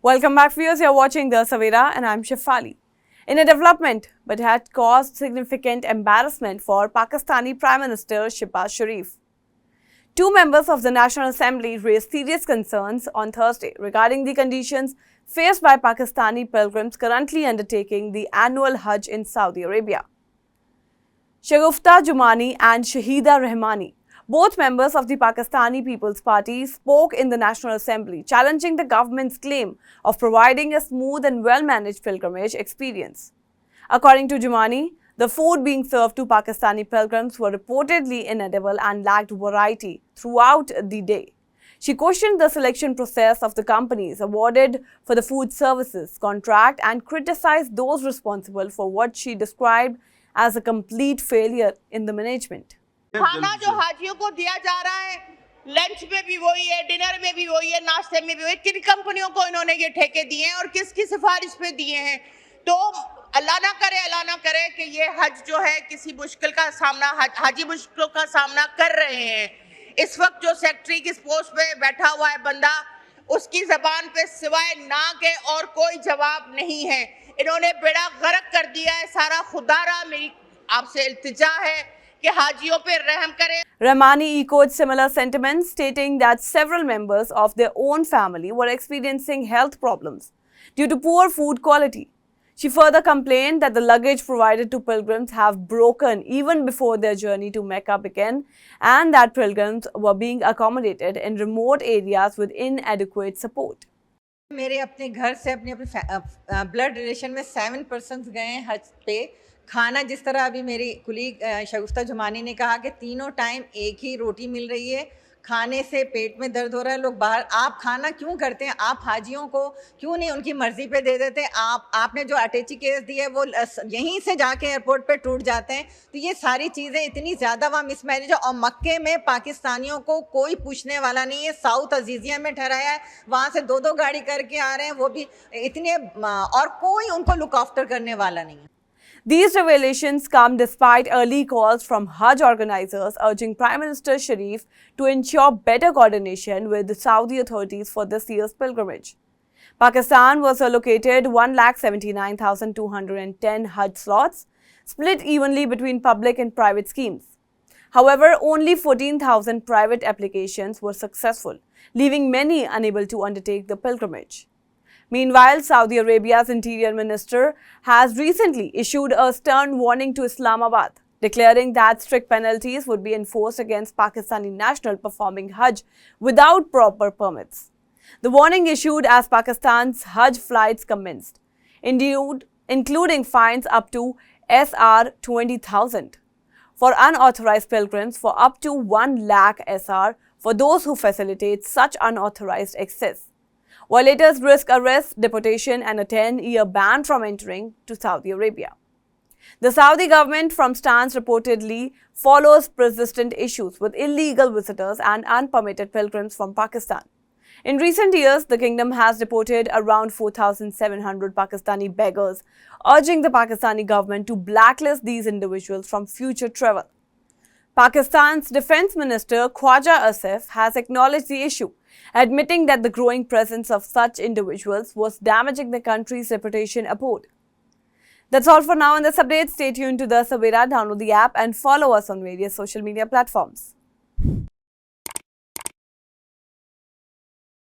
Welcome back, viewers. You're watching The Savera and I'm Shefali. In a development but had caused significant embarrassment for Pakistani Prime Minister Shehbaz Sharif. Two members of the National Assembly raised serious concerns on Thursday regarding the conditions faced by Pakistani pilgrims currently undertaking the annual Hajj in Saudi Arabia. Shagufta Jumani and Shahida Rahmani, both members of the Pakistani People's Party, spoke in the National Assembly, challenging the government's claim of providing a smooth and well-managed pilgrimage experience. According to Jumani, the food being served to Pakistani pilgrims were reportedly inedible and lacked variety throughout the day. She questioned the selection process of the companies awarded for the food services contract and criticized those responsible for what she described as a complete failure in the management. खाना जो हाजियों को दिया जा रहा है, lunch में भी वही है, डिनर में भी वही है, नाश्ते में भी वही। किन कंपनियों को इन्होंने ये ठेके दिए हैं और किसकी सिफारिश पे दिए हैं? तो अल्लाह ना करे कि ये हज जो है किसी मुश्किल का सामना, हाजी मुश्किलों का सामना कर रहे हैं। इस वक्त जो सेक्रेटरी की पोस्ट पे बैठा हुआ है बंदा, उसकी जबान पे सिवाय ना के और कोई जवाब नहीं है। इन्होंने बेड़ा गर्क कर दिया है सारा। खुदारा मेरी आपसे इल्तिजा है कि हाजियों पे रहम करें। Rahmani echoed similar sentiments, stating that several members of their own family were experiencing health problems due to poor food quality. She further complained that the luggage provided to pilgrims have broken even before their journey to Mecca began and that pilgrims were being accommodated in remote areas with inadequate support. मेरे अपने घर से अपने blood relation में 7 persons गए हैं हज पे। खाना जिस तरह अभी मेरी कुलीग शगुफ्ता जुमानी ने कहा कि तीनों टाइम एक ही रोटी मिल रही है, खाने से पेट में दर्द हो रहा है। लोग बाहर, आप खाना क्यों करते हैं? आप हाजियों को क्यों नहीं उनकी मर्ज़ी पे दे देते? आपने जो अटैची केस दिए वो यहीं से जाके एयरपोर्ट पे टूट जाते हैं। तो ये सारी चीज़ें इतनी ज़्यादा वहाँ मिसमैनेज है। और मक्के में पाकिस्तानियों को कोई पूछने वाला नहीं है। साउथ अजीज़िया में ठहराया है, वहाँ से 2-2 गाड़ी करके आ रहे हैं, वो भी इतने, और कोई उनको लुक आफ्टर करने वाला नहीं है। These revelations come despite early calls from Hajj organizers urging Prime Minister Sharif to ensure better coordination with the Saudi authorities for this year's pilgrimage. Pakistan was allocated 1,79,210 Hajj slots, split evenly between public and private schemes. However, only 14,000 private applications were successful, leaving many unable to undertake the pilgrimage. Meanwhile, Saudi Arabia's Interior Minister has recently issued a stern warning to Islamabad, declaring that strict penalties would be enforced against Pakistani nationals performing Hajj without proper permits. The warning issued as Pakistan's Hajj flights commenced, including fines up to SR 20,000 for unauthorized pilgrims for up to 1 lakh SR for those who facilitate such unauthorized access. Violators risk arrest, deportation and a 10-year ban from entering to Saudi Arabia. The Saudi government from stance reportedly follows persistent issues with illegal visitors and unpermitted pilgrims from Pakistan. In recent years, the kingdom has deported around 4,700 Pakistani beggars, urging the Pakistani government to blacklist these individuals from future travel. Pakistan's Defense Minister Khwaja Asif has acknowledged the issue, admitting that the growing presence of such individuals was damaging the country's reputation abroad. That's all for now in this update. Stay tuned to The Savera, download the app and follow us on various social media platforms.